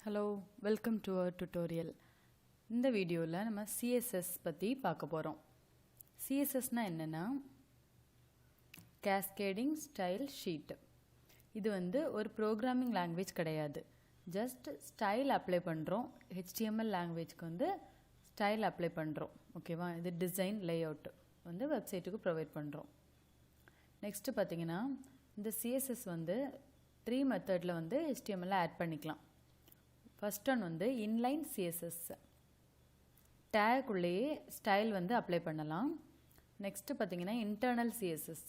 Hello, welcome to our tutorial. இந்த வீடியோவில் நம்ம CSS பற்றி பார்க்க போகிறோம். CSSனா என்னென்னா Cascading Style Sheet. இது ஒரு ப்ரோக்ராமிங் லாங்குவேஜ் கிடையாது. ஜஸ்ட் ஸ்டைல் அப்ளை பண்ணுறோம். HTML லாங்குவேஜ்க்கு ஸ்டைல் அப்ளை பண்ணுறோம். ஓகேவா? இது டிசைன் லேஅவுட் வெப்சைட்டுக்கு ப்ரொவைட் பண்ணுறோம். நெக்ஸ்ட்டு பார்த்தீங்கன்னா இந்த CSS 3 மெத்தடில் HTML ஆட் பண்ணிக்கலாம். First one inline CSS. Take உள்ளேயே ஸ்டைல் அப்ளை பண்ணலாம். நெக்ஸ்ட்டு பார்த்தீங்கன்னா இன்டர்னல் CSS.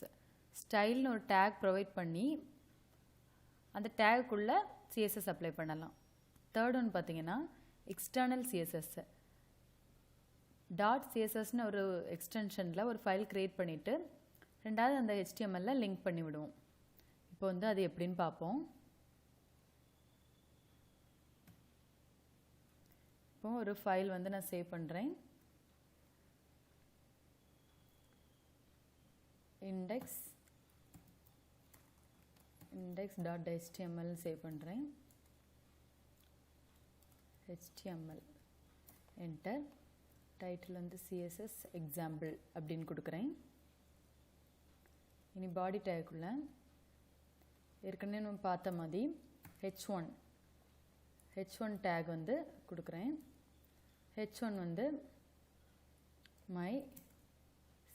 ஸ்டைல்னு ஒரு டேக் ப்ரொவைட் பண்ணி அந்த டேக்குள்ளே CSS அப்ளை பண்ணலாம். தேர்ட் ஒன் பார்த்தீங்கன்னா எக்ஸ்டர்னல் CSS. .cssன்னு ஒரு எக்ஸ்டென்ஷனில் ஒரு ஃபைல் க்ரியேட் பண்ணிவிட்டு ரெண்டாவது அந்த HTML லிங்க் பண்ணி விடுவோம். இப்போ அது எப்படின்னு பார்ப்போம். இப்போ ஒரு ஃபைல் நான் சேவ் பண்ணுறேன். index.html சேவ் பண்ணுறேன். HTML enter. Title CSS example அப்படின்னு கொடுக்குறேன். இனி பாடி டேக்குள்ள ஏற்கனவே நம்ம பார்த்த மாதிரி H1 டேக் கொடுக்குறேன். H1 மை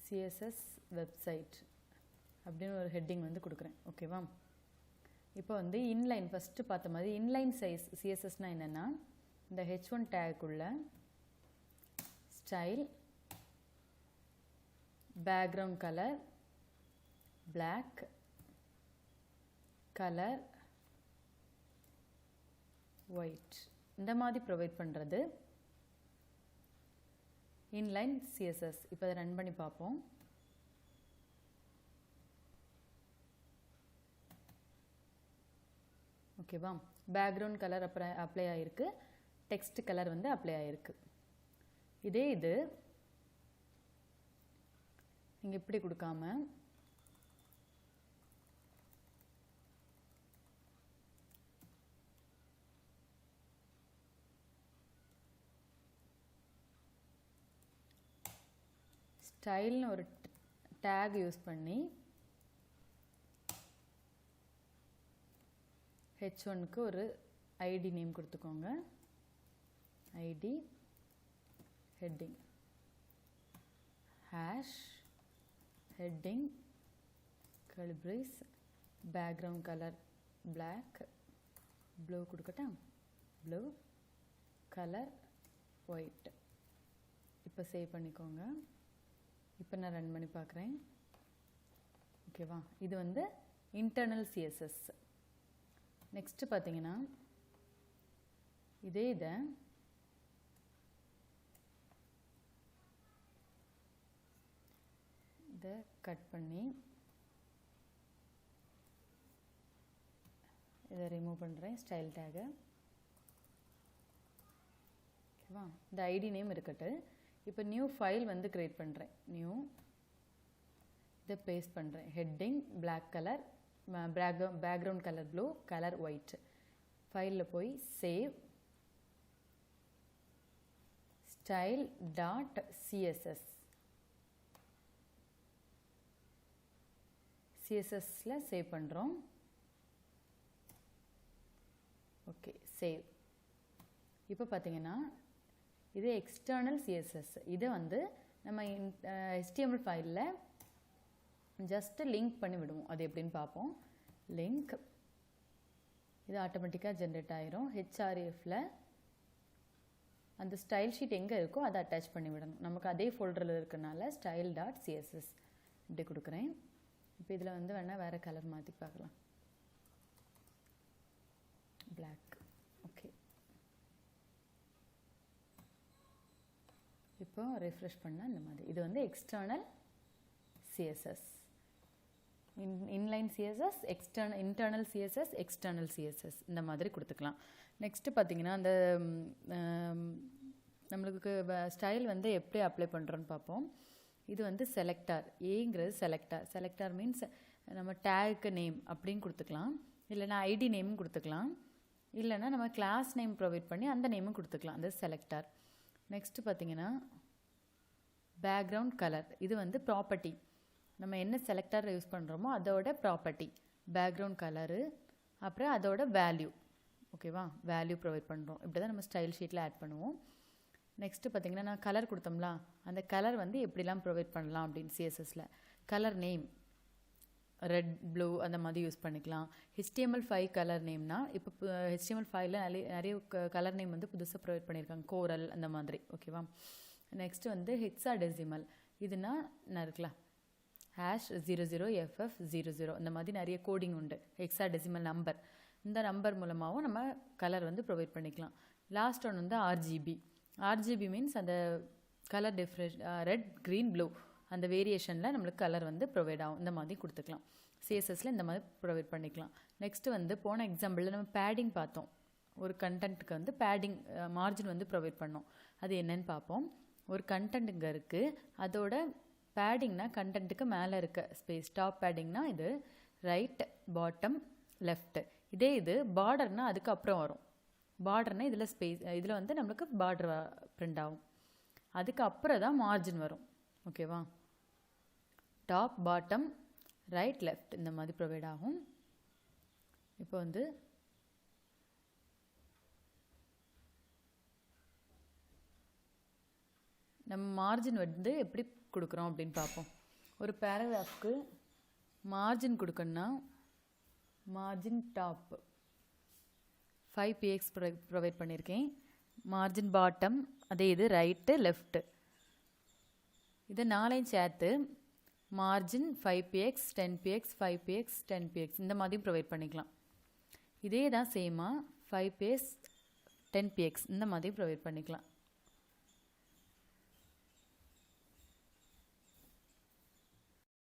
CSS வெப்சைட் அப்படின்னு ஒரு ஹெட்டிங் கொடுக்குறேன். ஓகேவா? இப்போ இன்லைன் ஃபஸ்ட்டு பார்த்த மாதிரி இன்லைன் சைஸ் CSSனா என்னென்னா இந்த H1 டேக்குள்ள style background colour black colour white இந்த மாதிரி ப்ரொவைட் பண்ணுறது இன்லைன் CSS. இப்போ அதை ரன் பண்ணி பார்ப்போம். ஓகேவா? பேக்ரவுண்ட் கலர் அப்ளை ஆகிருக்கு. டெக்ஸ்ட் கலர் அப்ளை ஆகிருக்கு. இதே இது நீங்கள் இப்படி கொடுக்காம ஸ்டைல்னு ஒரு டேக் யூஸ் பண்ணி H1க்கு ஒரு ஐடி நேம் கொடுத்துக்கோங்க. ஐடி ஹெட்டிங் ஹேஷ் ஹெட்டிங் கல்பிரைஸ் பேக்ரவுண்ட் கலர் பிளாக் ப்ளூ கொடுக்கட்டா? Blue colour white. இப்போ சேவ் பண்ணிக்கோங்க. இப்போ நான் ரன் பண்ணி பார்க்குறேன். ஓகேவா? இது இன்டர்னல் CSS. நெக்ஸ்ட்டு பார்த்தீங்கன்னா இதை கட் பண்ணி இதை ரிமூவ் பண்ணுறேன் ஸ்டைல் டேகை. ஓகேவா? இந்த ஐடி நேம் இருக்கட்டு. இப்போ நியூ ஃபைல் க்ரியேட் பண்ணுறேன். நியூ இதை பேஸ்ட் பண்ணுறேன். Heading black colour background colour blue colour white. ஃபைலில் போய் சேவ் style.css CSSல சேவ் பண்ணுறோம். Okay, save. இப்போ பார்த்தீங்கன்னா இது எக்ஸ்டர்னல் CSS. இது நம்ம HTML ஃபைலில் ஜஸ்ட்டு லிங்க் பண்ணி விடுவோம். அது எப்படின்னு பார்ப்போம். லிங்க் இது ஆட்டோமேட்டிக்காக ஜென்ரேட் ஆயிரும். HRFல அந்த ஸ்டைல் ஷீட் எங்கே இருக்கோ அதை அட்டாச் பண்ணி விடணும். நமக்கு அதே ஃபோல்டரில் இருக்கனால style.css இப்படி கொடுக்குறேன். இப்போ இதில் வேணால் வேறு கலர் மாற்றி பார்க்கலாம். பிளாக். ஓகே, இப்போ ரெஃப்ரெஷ் பண்ணால் இந்த மாதிரி இது external CSS. Inline CSS, internal CSS, external CSS இந்த மாதிரி கொடுத்துக்கலாம். நெக்ஸ்ட்டு பார்த்தீங்கன்னா அந்த நம்மளுக்கு ஸ்டைல் எப்படி அப்ளை பண்ணுறோன்னு பார்ப்போம். இது செலக்டார். ஏங்கிறது செலக்டார். செலக்டார் மீன்ஸ் நம்ம டேக்கு நேம் அப்படின்னு கொடுத்துக்கலாம். இல்லைனா ஐடி நேம் கொடுத்துக்கலாம். இல்லைன்னா நம்ம கிளாஸ் நேம் ப்ரொவைட் பண்ணி அந்த நேமும் கொடுத்துக்கலாம், அந்த செலக்டார். நெக்ஸ்ட் பார்த்தீங்கன்னா பேக்ரவுண்ட் கலர். இது வந்து ப்ராப்பர்ட்டி, நம்ம என்ன செலக்டார் யூஸ் பண்ணுறோமோ அதோட ப்ராப்பர்ட்டி பேக்ரவுண்ட் கலரு. அப்புறம் அதோட வேல்யூ, ஓகேவா, வேல்யூ ப்ரொவைட் பண்ணுறோம். இப்படி தான் நம்ம ஸ்டைல் ஷீட்டில் ஆட் பண்ணுவோம். நெக்ஸ்ட்டு பார்த்தீங்கன்னா நான் கலர் கொடுத்தோம்ல, அந்த கலர் வந்து எப்படிலாம் ப்ரொவைட் பண்ணலாம் அப்படின்னு சிஎஸ்எஸில் கலர் நேம் ரெட் ப்ளூ அந்த மாதிரி யூஸ் பண்ணிக்கலாம். HTML5 கலர் நேம்னா இப்போ HTML5ல நிறைய கலர் நேம் வந்து புதுசாக ப்ரொவைட் பண்ணியிருக்காங்க, கோரல் அந்த மாதிரி, ஓகேவா. நெக்ஸ்ட் வந்து ஹெக்ஸாடெசிமல். இதுனா நான் இருக்கலாம் #00FF00 இந்த மாதிரி நிறைய கோடிங் உண்டு, ஹெக்ஸாடெசிமல் நம்பர். இந்த நம்பர் மூலமாகவும் நம்ம கலர் வந்து ப்ரொவைட் பண்ணிக்கலாம். லாஸ்ட் ஒன் வந்து RGB மீன்ஸ் அந்த கலர் ரெட் க்ரீன் ப்ளூ அந்த வேரியேஷனில் நம்மளுக்கு கலர் வந்து ப்ரொவைட் ஆகும். இந்த மாதிரி கொடுத்துக்கலாம். சிஎஸ்எஸில் இந்த மாதிரி ப்ரொவைட் பண்ணிக்கலாம். நெக்ஸ்ட்டு வந்து போன எக்ஸாம்பிளில் நம்ம பேடிங் பார்த்தோம். ஒரு கண்டென்ட்டுக்கு வந்து பேடிங் மார்ஜின் வந்து ப்ரொவைட் பண்ணோம். அது என்னன்னு பார்ப்போம். ஒரு கண்டென்ட் இங்கே இருக்குது, அதோட பேடிங்னா கண்டென்ட்டுக்கு மேலே இருக்க ஸ்பேஸ். டாப் பேடிங்னா இது ரைட், பாட்டம், லெஃப்ட். இதே இது பார்டர்னால் அதுக்கு அப்புறம் வரும். பார்டர்னால் இதில் ஸ்பேஸ், இதில் வந்து நம்மளுக்கு பார்டர் பிரிண்ட் ஆகும். அதுக்கு அப்புறம் தான் மார்ஜின் வரும், ஓகேவா. டாப், பாட்டம், ரைட், லெஃப்ட் இந்த மாதிரி ப்ரொவைட் ஆகும். இப்போ வந்து நம்ம மார்ஜின் வந்து எப்படி கொடுக்குறோம் அப்படின்னு பார்ப்போம். ஒரு பேராகிராஃப்க்கு மார்ஜின் கொடுக்கணுன்னா மார்ஜின் டாப் 5 px ப்ரொவைட் பண்ணியிருக்கேன். மார்ஜின் பாட்டம் அதே இது ரைட்டு லெஃப்ட்டு. இதை 4 சேர்த்து margin 5 px 10 px 5 px 10 px இந்த மாதிரியும் ப்ரொவைட் பண்ணிக்கலாம். இதே தான் சேமாக 5 px 10 px இந்த மாதிரியும் ப்ரொவைட் பண்ணிக்கலாம்.